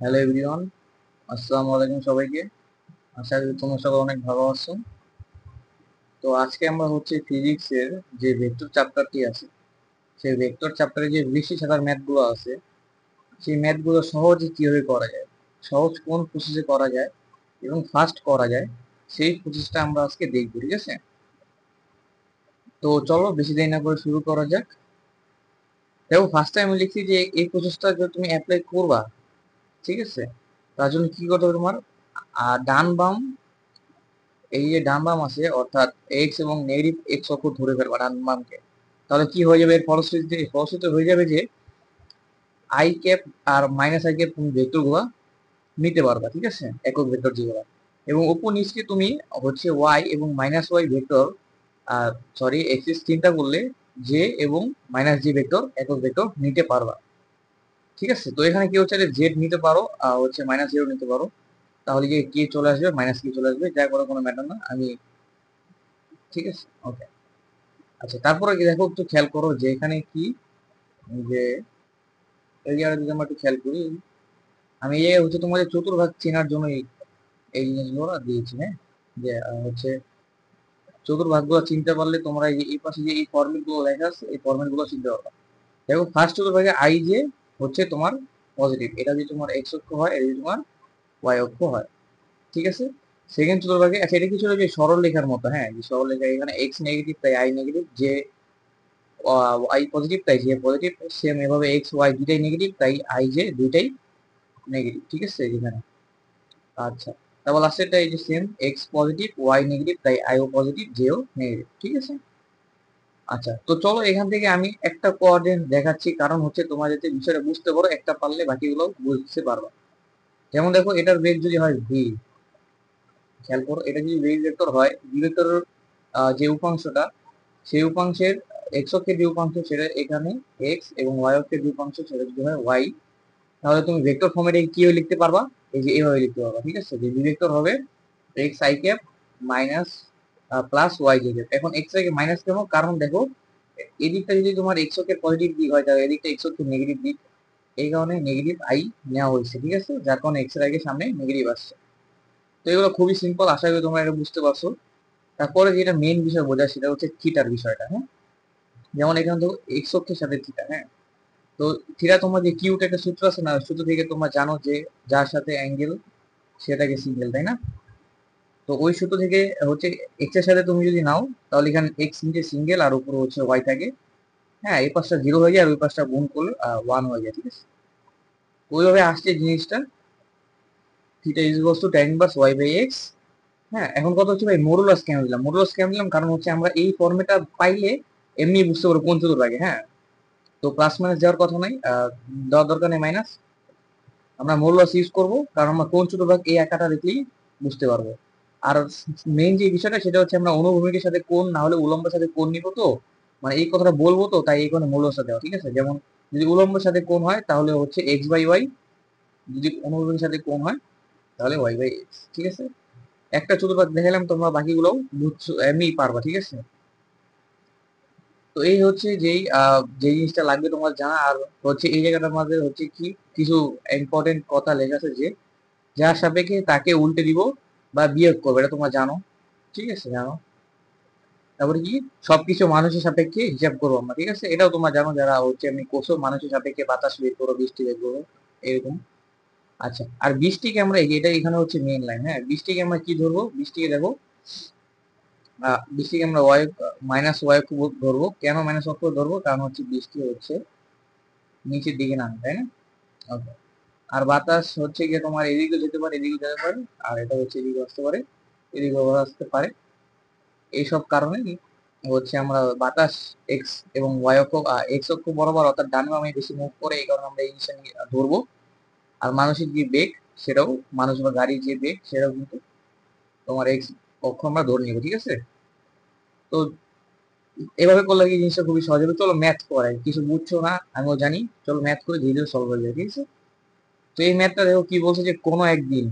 Hello everyone, আসসালামু আলাইকুম সবাইকে। আশা করি তোমরা সবাই অনেক ভালো আছো। তো আজকে আমরা ফিজিক্সের যে ভেক্টর চ্যাপ্টারটি আছে, সেই ভেক্টর চ্যাপ্টারে যে বৃষ্টি ছাড়ার ম্যাথগুলো আছে, সেই ম্যাথগুলো সহজে কিভাবে করা যায়, সহজ কোন প্রসেসে করা যায় এবং ফাস্ট করা যায়, সেই প্রসেসটা আমরা আজকে দেখবো। ঠিক আছে, তো চলো বেশি দেরি না করে শুরু করা যাক। দেখো, ফার্স্ট টাইম আমি লিখছি যে এই প্রসেসটা যদি তুমি অ্যাপ্লাই করবা, ঠিক আছে, তার জন্য কি করতে হবে তোমার, ডান বাম, এই যে ডান বাম আছে অর্থাৎ এক্স এবং নেগেটিভ এক্স অক্ষ ধরে ফেলবা ডান বামকে। তাহলে কি হয়ে যাবে, এর ফলশ্রুতিতে হয়ে যাবে যে আই ক্যাপ আর মাইনাস আই ক্যাপ তুমি ভেক্টর গুলা নিতে পারবা, ঠিক আছে, একক ভেক্টর যেগুলো। এবং উপর নিচকে তুমি ওয়াই এবং মাইনাস ওয়াই ভেক্টর, আর সরি এক্সিস চিন্তা করলে জে এবং মাইনাস জি ভেক্টর একক ভেক্টর নিতে পারবা। ঠিক আছে, তো এখানে কি হচ্ছে, জেড নিতে পারো আর মাইনাস জিরো নিতে পারো। তাহলে যে কে চলে আসবে, মাইনাস কে চলে আসবে, যা করে কোনো ম্যাটার না আমি। ঠিক আছে, ওকে। আচ্ছা, তারপরে কি দেখো, একটু খেয়াল করো যে এখানে কি, যে এই জায়গাটা যদি আমরা একটু খেয়াল করি, আমি এই তোমাদের চতুর্ভাগ চেনার জন্য এই জিনিসগুলো দিয়েছি। হ্যাঁ, যে চতুর্ভাগ গুলো চিনতে পারলে তোমরা এই পাশে যে এই ফর্মেট গুলো লেখা আছে, এই ফর্মেট গুলো চিনতে পারবে। দেখো, ফার্স্ট চতুর্ভাগে আই যে তোমার পজিটিভ, এটা যদি তোমার এক্স অক্ষ হয়, এটা যদি তোমার ওয়াই অক্ষ হয়। ঠিক আছে, সেকেন্ড চতুর্ভাগে, আচ্ছা এটা কি ছিল যে সরল লেখার মতো, হ্যাঁ, যে সরল লেখা, এখানে এক্স নেগেটিভ তাই আই নেগেটিভ, যে ওয়াই পজিটিভ তাই জে পজিটিভ, সেম এভাবে এক্স ওয়াই দুইটাই নেগেটিভ তাই আই জে দুইটাই নেগেটিভ। ঠিক আছে এখানে। আচ্ছা, তারপর লাস্টেরটা এই যে same x positive Y negative তাই আই ও পজিটিভ জেও নেগেটিভ। ঠিক আছে। আচ্ছা, তো চলো এখান থেকে আমি একটা কোঅর্ডিনেট দেখাচ্ছি, কারণ তোমরা যাতে বিষয়টা বুঝতে পারো, একটা পারলে বাকিগুলো বুঝতে পারবা। যেমন দেখো, এটার বেগ যদি হয় ভি, খেয়াল করো, এটা যদি ভি ভেক্টর হয়, ভি ভেক্টরের যে উপাংশটা, সেই উপাংশের এক্স অক্ষের যে উপাংশ সেটা এখানে এক্স এবং ওয়াই অক্ষের যে উপাংশ সেটা যদি হয় ওয়াই, তাহলে তুমি ভেক্টর ফর্মেটে কি হয়ে লিখতে পারবা, এই যে এইভাবে লিখতে পারবা। ঠিক আছে, যে ভেক্টর হবে X I cap minus plus Y J cap. এখন এক্স আই কে মাইনাস কেন, কারণ দেখো, এদিকটা যদি তোমার এক্স অক্ষের পজিটিভ দিক হয়, তাহলে এদিকটা এক্স অক্ষের নেগেটিভ দিক, এই কারণে নেগেটিভ আই নেওয়া হয়েছে। ঠিক আছে, যার কারণে এক্স এর আগে সামনে নেগেটিভ আসছে। তো এগুলো খুবই সিম্পল, আশা করি তোমরা এটা বুঝতে পারছো। তারপরে যেটা মেইন বিষয় বোঝা, সেটা হচ্ছে থিটার বিষয়টা। হ্যাঁ, যেমন এখানে তো এক্স অক্ষের সাথে থিটা, হ্যাঁ, তো থিটা তোমার যে কিউট একটা সূত্র আছে না, সূত্র থেকে তোমরা জানো যে যার সাথে অ্যাঙ্গেল সেটাকে সিঙ্গেল, তাই না? তো ওই সূত্র থেকে এক্স এর সাথে তুমি যদি নাও, তাহলে এখানে এক্স নিচে সিঙ্গেল আর উপরে ওয়াই থাকে। হ্যাঁ, এই পাশটা জিরো হয়ে যায় আর ওই পাশটা গুণ করলে ওয়ান হয়ে যায়। ঠিক আছে, ওইভাবে আসছে জিনিসটা, theta is equals to tan inverse Y by X. হ্যাঁ, এখন কথা হচ্ছে ভাই, মডুলাস কেন দিলাম, মডুলাস কেন দিলাম, কারণ আমরা এই ফর্মেটটা পাইলে এমনি বুঝতে পারবো কোন চতুর্ভাগে। হ্যাঁ, তো প্লাস মাইনাস দেওয়ার কথা নাই, দেওয়ার দরকার নেই মাইনাস, আমরা মডুলাস ইউজ করবো, কারণ আমরা কোন চতুর্ভাগ এই আঁকাটা দেখলেই বুঝতে পারবো। আর মেইন যে বিষয়টা, সেটা হচ্ছে আমরা অনুভূমিকের সাথে কোণ না হলে উলম্বের সাথে কোণ নিব, তো মানে এই কথাটা বলবো, তো তাই এই কোনো মডুলাসটা দেওয়া। ঠিক আছে, যেমন যদি উলম্বের সাথে কোণ হয় তাহলে এক্স বাই ওয়াই, যদি অনুভূমিকের সাথে কোণ হয় তাহলে ওয়াই বাই এক্স। ঠিক আছে, একটা চতুর্ভাগ দেখালাম, তোমরা বাকিগুলো বুঝছো, এমনি পারবা। ঠিক আছে, তো এই যে জিনিসটা লাগবে তোমার জানা। আর এই জায়গাটার মধ্যে কি কিছু ইম্পর্টেন্ট কথা লেখা আছে, যে যার সাপেক্ষে তাকে উল্টে দিব বা বিয়োগ করবে, এটা তোমরা জানো। ঠিক আছে, জানো। তারপরে কি, সবকিছু মানুষের সাপেক্ষে হিসাব করবো আমরা। ঠিক আছে, এটাও তোমরা জানো, যারা এমনি কোষো, মানুষের সাপেক্ষে বাতাস বের করো, বৃষ্টি বের করো, এরকম। আচ্ছা, আর বৃষ্টিকে আমরা এটা এখানে মেইন লাইন। হ্যাঁ, বৃষ্টিকে আমরা কি ধরবো, বৃষ্টিকে দেখো, বৃষ্টিকে আমরা ওয়াই মাইনাস ওয়াই ধরবো। কেন মাইনাস অক্ষ ধরবো, কারণ বৃষ্টি নিচের দিকে নামে, তাই না? ওকে। আর বাতাস গিয়ে তোমার এদিকে যেতে পারে, এদিকে যেতে পারে, আর এটা এদিকে আসতে পারে, এদিকে আসতে পারে। এইসব কারণে আমরা বাতাস এক্স এবং ওয়াই অক্ষ, এক্স অক্ষ বরাবর অর্থাৎ ডান বামে বেশি মুভ করে, এই কারণে আমরা এই জিনিসটা ধরবো। আর মানুষের যে বেগ, সেটাও মানুষ বা গাড়ির যে বেগ, সেটাও কিন্তু তোমার এক্স অক্ষ আমরা ধরে নিবো। ঠিক আছে, তো এভাবে করলে কি জিনিসটা খুবই সহজ হবে। চলো ম্যাথ করাই, কিছু বুঝছো না আমিও জানি, চলো ম্যাথ করে ধীরে ধীরে সলভ হয়ে যায়। ঠিক আছে, তো এই ম্যাথটা দেখো কি বলছে, যে কোনো একদিন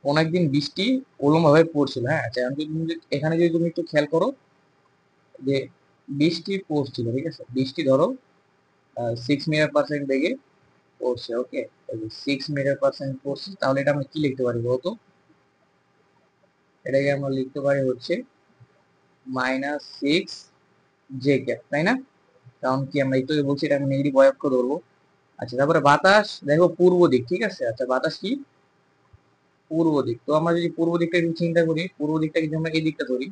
কোনো একদিন বৃষ্টি ভাবে পড়ছিল। হ্যাঁ, আচ্ছা, এখানে যদি তুমি একটু খেয়াল করো, যে বৃষ্টি পড়ছিল। ঠিক আছে, বৃষ্টি ধরো 6 মিটার পার সেকেন্ড বেগে পড়ছে। ওকে, 6 মিটার পার সেকেন্ড পড়ছে, তাহলে এটা আমরা কি লিখতে পারি বলতো? এটাকে আমরা লিখতে পারি হচ্ছে -6 j ক্যাপ, তাই না? কারণ কি আমরা একটু বলছি এটা আমি নেগেটিভ y অক্ষ ধরবো। আচ্ছা, তারপরে বাতাস দেখো পূর্ব দিক, ঠিক আছে। আচ্ছা, বাতাস কি পূর্ব দিক, তো আমরা যদি পূর্ব দিকটা একটু চিন্তা করি, পূর্ব দিকটা যদি আমরা এই দিকটা ধরি,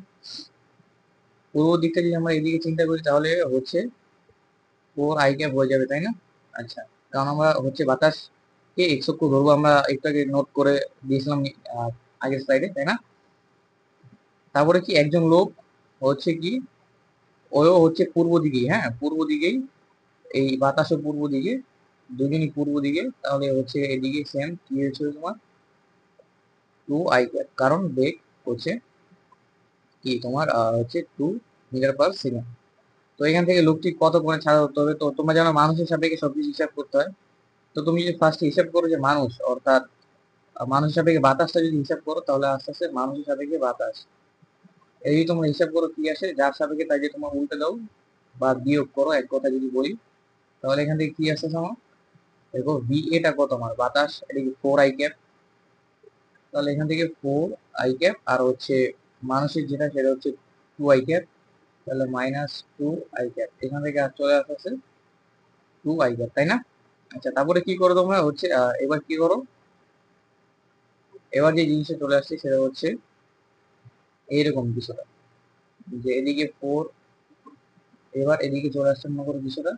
পূর্ব দিকটা যদি আমরা এদিকে চিন্তা করি তাহলে হচ্ছে 4 i ক্যাপ হয়ে যাবে, তাই না? আচ্ছা, কারণ আমরা হচ্ছে বাতাসকে এক্স অক্ষ ধরবো, আমরা একটু আগে নোট করে দিয়েছিলাম আগের স্লাইডে, তাই না? তারপরে কি একজন লোক হচ্ছে কি ও হচ্ছে পূর্ব দিকেই, হ্যাঁ পূর্ব দিকেই, এই বাতাসও পূর্ব দিকে, দুজনই পূর্ব দিকে, তাহলে হচ্ছে এদিকে সেম কি হচ্ছে তোমার 2 i ক্যাপ, কারণ বেগ হচ্ছে কি তোমার হচ্ছে 2 মিটার পার সেকেন্ড। তো এখান থেকে লোকটি কত পয়েন্ট ছাড়া হতে হবে, তো তোমরা জানো মানুষের সাপেক্ষে সবকিছু হিসাব করতে হয়। তো তুমি যদি ফার্স্ট হিসাব করো যে মানুষ, অর্থাৎ মানুষের সাপেক্ষে বাতাসটা যদি হিসাব করো, তাহলে আস্তে আস্তে মানুষের সাপেক্ষে বাতাস, এই যদি তোমরা হিসাব করো কি আসে, যার সাপেক্ষে তাই যে তোমার উল্টে দাও বা বিয়োগ করো, এক কথা যদি বলি, তাহলে এখান থেকে কি আসছে আমার, দেখো ভি এটা কত আমার বাতাস, এদিকে 4 i ক্যাপ, তাহলে এখান থেকে 4 i ক্যাপ, আর হচ্ছে মানুষের যেটা সেটা হচ্ছে 2 i ক্যাপ, তাহলে -2 i ক্যাপ, এখান থেকে আর চলে আসছে 2 i ক্যাপ, তাই না? আচ্ছা, তারপরে কি করো তোমরা হচ্ছে এবার কি করো, এবার যে জিনিসটা চলে আসছে সেটা হচ্ছে এইরকম কিছুটা, যে এদিকে 4, এবার এদিকে চলে আসছে মনে করো কিছুটা,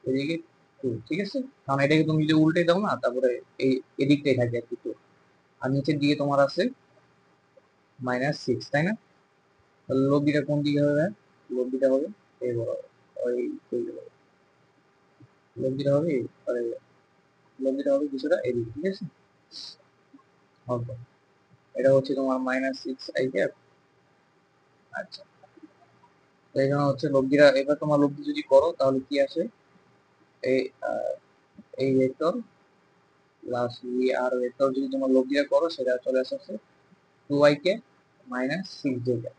এদিকে 2, ঠিক আছে। কারণ এটাকে তুমি যদি উল্টে দাও না, তারপরে এই এদিকটাই থাকে আর কি 2, আর নিচের দিকে তোমার আছে -6, তাই না? তাহলে লব্ধিটা কোন দিকে হবে? লব্ধিটা হবে এই বড়, ওই লব্ধিটা হবে আরে লব্ধিটা হবে কিছুটা এদিকে, ঠিক আছে। ওকে, এটা হচ্ছে তোমার -6 i ক্যাপ। আচ্ছা, তো এখানে হচ্ছে লব্ধিটা, এবার তোমার লব্ধি যদি করো তাহলে কি আসে, এই এই ভেক্টর প্লাস ভি আর ভেক্টর যদি তোমার লব্ধিটা করো, সেটা চলে আসছে 2 i cap -6 j cap.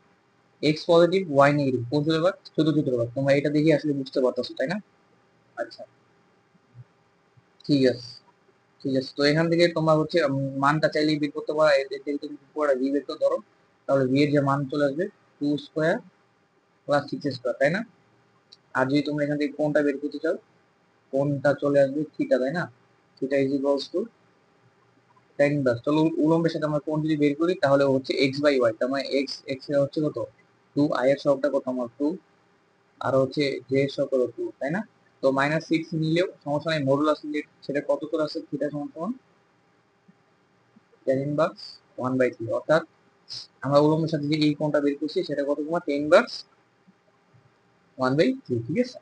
X positive Y negative, কোন সূত্রপাত? চতুর্থ সূত্রপাত। তোমরা এটা দেখে আসলে বুঝতে পারতেছো, তাই না? আচ্ছা, ঠিক আছে, ঠিক আছে। তো এখান থেকে তোমরা হচ্ছে মানটা চাইলেই বের করতে পারো, এর তুমি পুরোটা ভি বের করে ধরো, তাহলে ভি এর যে মান চলে আসবে 2 স্কোয়ার প্লাস 6 স্কোয়ার, তাই না? আর যদি তোমরা এখান থেকে কোনটা বের করতে চাও, কোনটা চলে আসবে থিটা, তাই না? Theta is equals to tan inverse. চলো উলম্বের সাথে আমরা কোণ যদি বের করি, তাহলে হচ্ছে x/y, তার মানে x এর হচ্ছে কত 2, i এর সহগটা কত আমার 2, আর হচ্ছে j এর সহগ কত 2, তাই না? তো -6 নিলেও সমস্যা নাই, মডুলাস নিলে সেটা কত করে আসে, থিটা সমান সমান tan ইনভার্স 1/3, অর্থাৎ আমরা উলম্বের সাথে যে এই কোণটা বের করছি সেটা কত তোমার tan ইনভার্স 1/3, ঠিক আছে।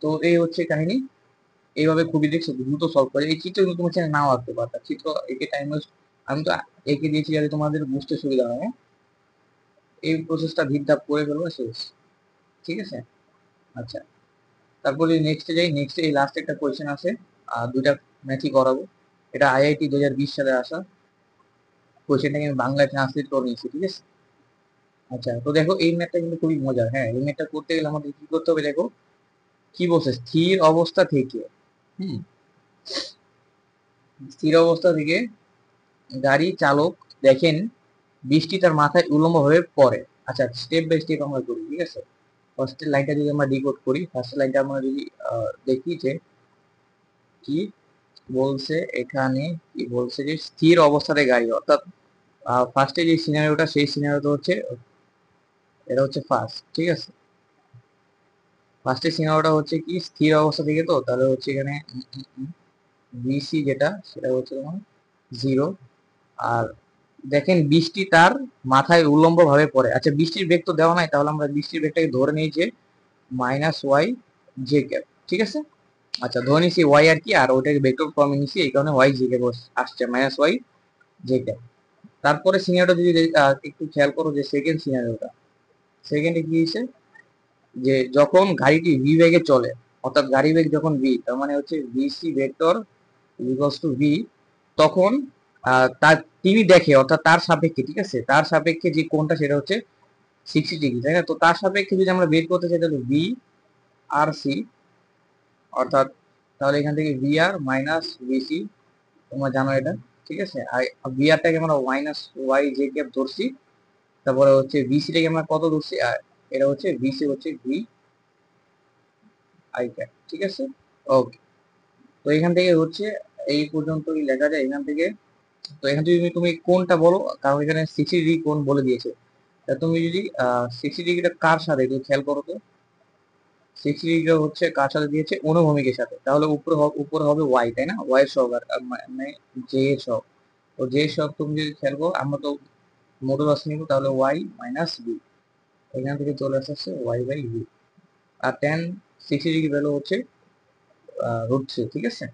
তো এই হচ্ছে কাহিনী, এইভাবে খুবই দেখছো দ্রুত সলভ করে। এই চিত্র কিন্তু তোমার চ্যানেল নাও আঁকতে পারতা, চিত্র একে টাইম ওয়েস্ট, আমি তো এঁকে দিয়েছি যাতে তোমাদের বুঝতে সুবিধা হয়, হ্যাঁ? এই প্রসেসটা ধাপ করে ফেলবো, শেষ, ঠিক আছে। আচ্ছা, তারপরে নেক্সটে যাই, নেক্সটে এই লাস্ট একটা কোয়েশ্চেন আছে, আর দুইটা ম্যাথই করাবো। এটা আইআইটি 2020 সালে আসা, কোয়েশ্চেনটাকে আমি বাংলায় ট্রান্সলেট করে নিয়েছি, ঠিক আছে। আচ্ছা, তো দেখো এই ম্যাথটা কিন্তু খুবই মজার, হ্যাঁ। এই ম্যাথটা করতে গেলে আমাদের কি করতে হবে, দেখো কি বলছে, স্থির অবস্থা থেকে, হুম, স্থির অবস্থা থেকে গাড়ি চালক দেখেন বৃষ্টি তার মাথায় উলম্ব হয়ে পড়ে। আচ্ছা, স্টেপ বাই স্টেপ আমরা করি, ঠিক আছে। ফার্স্ট লাইনটা যদি আমরা ডিকোড করি, ফার্স্ট লাইনটা আমরা যদি দেখি যে কি বলছে এখানে, কি বলছে যে স্থির অবস্থাতে গাড়ি, অর্থাৎ ফার্স্টে যে সিনারিওটা, সেই সিনারিওটা হচ্ছে এটা হচ্ছে ফার্স্ট, ঠিক আছে। ফার্স্টের সিনারিওটা হচ্ছে কি স্থির অবস্থা থেকে, তো তাহলে হচ্ছে এখানে বিসি যেটা সেটা হচ্ছে তোমার 0, আর দেখেন বৃষ্টি তার মাথায় উল্লম্ব ভাবে পড়ে। আচ্ছা, বৃষ্টির বেগ তো দেওয়া নাই, তাহলে আমরা বৃষ্টির বেগটাকে ধরে নিই যে -y/j ক্যাপ, ঠিক আছে। আচ্ছা, ধরে নিছি ওয়াই আর কি, আর ওটাকে ভেক্টর ফর্মে নিছি, এই কারণে y/j ক্যাপ আসছে -y/j ক্যাপ। তারপরে সিনারিওটা যদি একটু খেয়াল করো, যে সেকেন্ড সিনারিওটা, সেকেন্ডে কি হয়েছে, যে যখন গাড়িটি ভি বেগে চলে, অর্থাৎ গাড়ি বেগ যখন ভি, তার মানে হচ্ছে VC vector equals to V, তখন তার তিনি দেখে, অর্থাৎ তার সাপেক্ষে, ঠিক আছে, তার সাপেক্ষে যে কোণটা সেটা হচ্ছে 60 ডিগ্রি, তাই না? তো তার সাপেক্ষে যদি আমরা বের করতে চাই, তাহলে ভি আর সি, অর্থাৎ তাহলে এখান থেকে ভিআর মাইনাস ভিসি, তোমরা জানো এটা, ঠিক আছে। আর ভিআরটাকে আমরা মাইনাস ওয়াই জে ক্যাপ ধরছি, তারপরে হচ্ছে ভিসিটাকে আমরা কত ধরছি, আর এটা হচ্ছে ভিসি হচ্ছে ভি আই ক্যাপ, ঠিক আছে। ওকে, তো এখান থেকে হচ্ছে এই পর্যন্তই লেখা যায় এখান থেকে। তো এখান থেকে তুমি কোনটা বলো, কারণ এখানে 60 ডিগ্রি কোণ বলে দিয়েছে। তা তুমি যদি 60 ডিগ্রিটা কার সাথে একটু খেয়াল করো তো, 60 ডিগ্রি হচ্ছে কার সাথে দিয়েছে, অনুভূমিকের সাথে, তাহলে উপরে হবে ওয়াই, তাই না, ওয়াই এর সহগ, আর মানে জে এর সহগ। তো জে এর সহগ তুমি যদি খেয়াল করো, আমরা তো মডুলাস নিব, তাহলে ওয়াই মাইনাস বি, এখান থেকে চলে আসছে ওয়াই বাই বি। আর টেন 60 ডিগ্রি ভ্যালু হচ্ছে √3, ঠিক আছে।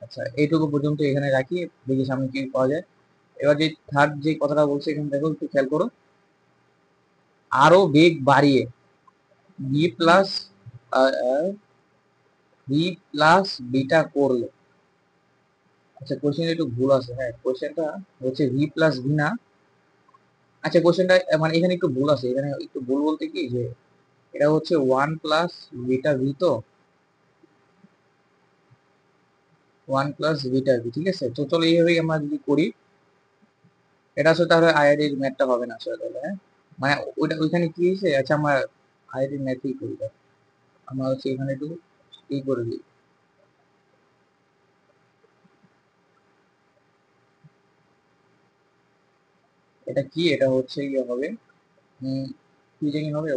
আচ্ছা, এইটুকু পর্যন্ত এখানে রাখি, দেখি সামনে কি পাওয়া যায়। এবার যে থার্ড যে কথাটা বলছে এখানে দেখো, একটু খেয়াল করো, আরো বেগ বাড়িয়ে B plus B plus beta করলে, আচ্ছা কোশ্চেন একটু ভুল আছে, হ্যাঁ কোশ্চেনটা হচ্ছে ভি প্লাস ভি না, আচ্ছা কোশ্চেনটা মানে এখানে একটু ভুল আছে, এখানে একটু ভুল বলতে কি যে এটা হচ্ছে 1 প্লাস বিটা ভি, তো 1 প্লাস বিটা ভি, ঠিক আছে। তো চলো এইভাবেই আমরা যদি করি, এটা আসলে তাহলে আইআইডির ম্যাথটা হবে না আসলে তাহলে, হ্যাঁ মানে ওইটা ওইখানে কি হয়েছে, আচ্ছা আমরা আইআইডির ম্যাথই করি তাহলে। আমরা হচ্ছে এখানে একটু ই করে দিই, এটা কি, এটা হচ্ছে ইয়ে হবে, কি জানি হবে,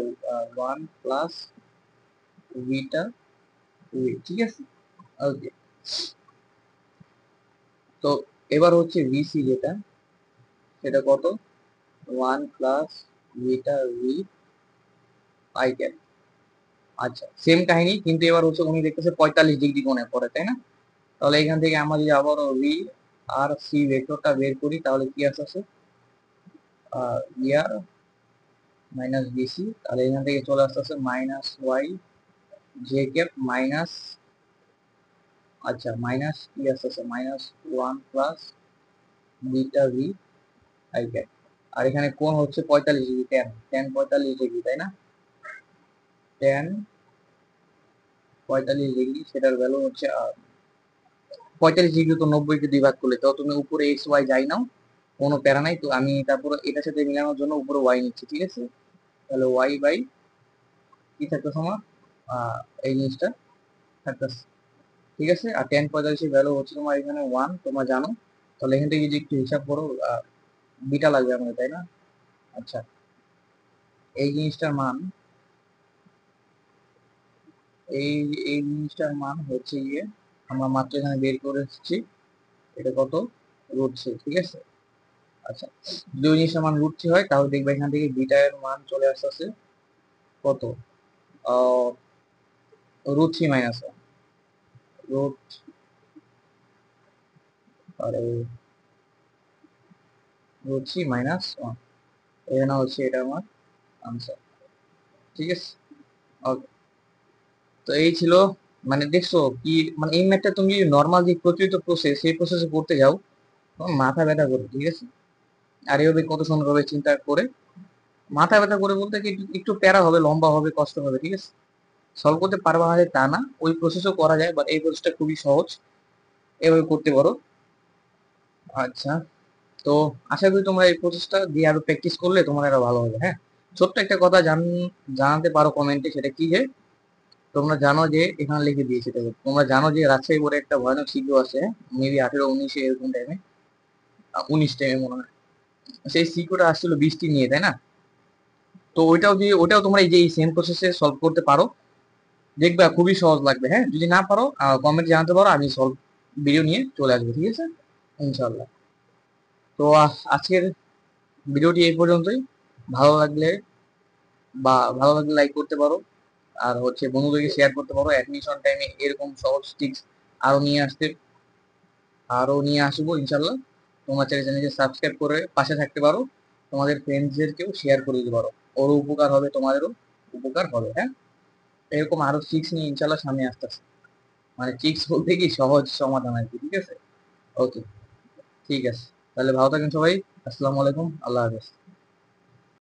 1 প্লাস ভিটা ভি, ঠিক আছে। ওকে, তো এবার হচ্ছে ভিসি যেটা, সেটা কত, 1 plus Vita V I cap. আচ্ছা সেম কাহিনী, কিন্তু এবার হচ্ছে উনি দেখতেছে 45 ডিগ্রি কোণে পড়ে, তাই না। তাহলে এখান থেকে আমরা যদি আবারও ভি আর সি ভেক্টরটা বের করি, তাহলে কি আসছে, ভি আর মাইনাস বিসি, তাহলে এখান থেকে চলে আসতেছে minus y J cap minus, আচ্ছা মাইনাস কি আসতেছে, minus 1 plus beta V I cap. আর এখানে কোণ হচ্ছে 45 ডিগ্রি, টেন 45 ডিগ্রি, তাই না, টেন 45 ডিগ্রি, সেটার ভ্যালু হচ্ছে 45 ডিগ্রি, তো 90-কে 2 ভাগ করলে তো তুমি উপরে এক্স ওয়াই যাই নাও, কোনো প্যারা নাই। তো আমি তারপরে এটার সাথে মিলানোর জন্য উপরে ওয়াই নিচ্ছি, ঠিক আছে। তাহলে ওয়াই বাই কি থাকতেছে আমার, এই জিনিসটা থাকতেছে, ঠিক আছে। আর টেন 45 ভ্যালু হচ্ছে তোমার এখানে 1, তোমরা জানো। তাহলে এখান থেকে যদি একটু হিসাব করো, বিটা লাগবে আমাদের, তাই না। আচ্ছা, এই জিনিসটার মান, এই এই জিনিসটার মান হচ্ছে গিয়ে আমরা মাত্র এখানে বের করে এসেছি, এটা কত, √3, ঠিক আছে। আচ্ছা, যদি ওই জিনিসটার মান √3 হয়, তাহলে দেখবে এখান থেকে বিটা এর মান চলে আসতেছে কত, √3 মাইনাস রুট, আরে √3 - 1, এখানে হচ্ছে এটা আমার আনসার, ঠিক আছে। ওকে, তো এই ছিল, মানে দেখছো কি, মানে এই ম্যাথটা তুমি যদি নর্মাল যে প্রচলিত প্রসেস, সেই প্রসেসে করতে যাও, তোমার মাথা ব্যথা করবে, ঠিক আছে। আর এইভাবে কত সুন্দরভাবে চিন্তা করে, মাথা ব্যথা করে বলতে কি, একটু একটু প্যারা হবে, লম্বা হবে, কষ্ট হবে, ঠিক আছে। সলভ করতে পারবা না যে তা না, ওই প্রসেসও করা যায়, বাট এই প্রসেসটা খুবই সহজ, এভাবে করতে পারো। আচ্ছা, তো আশা করি তোমরা এই প্রসেসটা দিয়ে আরো প্র্যাকটিস করলে তোমার আরো ভালো হবে, হ্যাঁ। ছোট্ট একটা কথা জানাতে পারো কমেন্টে, সেটা কি যে তোমরা জানো যে এখানে লিখে দিয়েছি, দেখো তোমরা জানো যে রাজশাহী বোর্ডে একটা ভয়ানক সিকিউ আছে, মেবি 18-19 এরকম টাইমে, 19 টাইমে মনে হয়, সেই সিকিউটা আসছিল বৃষ্টি নিয়ে, তাই না। তো ওইটাও তোমরা এই যে এই সেম প্রসেসে সলভ করতে পারো, দেখবে খুবই সহজ লাগবে, হ্যাঁ। যদি না পারো কমেন্টে জানাতে পারো, আমি সলভ ভিডিও নিয়ে চলে আসবো, ঠিক আছে, ইনশাল্লাহ। তো আজকের ভিডিওটি এই পর্যন্তই। ভালো লাগলে ভালো লাগলে লাইক করতে পারো, আর হচ্ছে বন্ধুদেরকে শেয়ার করতে পারো। অ্যাডমিশন টাইমে এরকম সহজ টিপস আরো নিয়ে আসতে আরো নিয়ে আসবো ইনশাল্লাহ। তোমার চ্যানেলকে সাবস্ক্রাইব করে পাশে থাকতে পারো, তোমাদের ফ্রেন্ডসদেরকেও শেয়ার করে দিতে পারো, ওরও উপকার হবে, তোমাদেরও উপকার হবে, হ্যাঁ। এরকম আরো ট্রিক্স নিয়ে ইনশাল্লাহ সামনে আসতেছে, মানে ট্রিক্স বলতে কি সহজ সমাধান আর কি, ঠিক আছে। ওকে, ঠিক আছে, তাহলে ভালো থাকেন সবাই। আসসালামু আলাইকুম, আল্লাহ হাফেজ।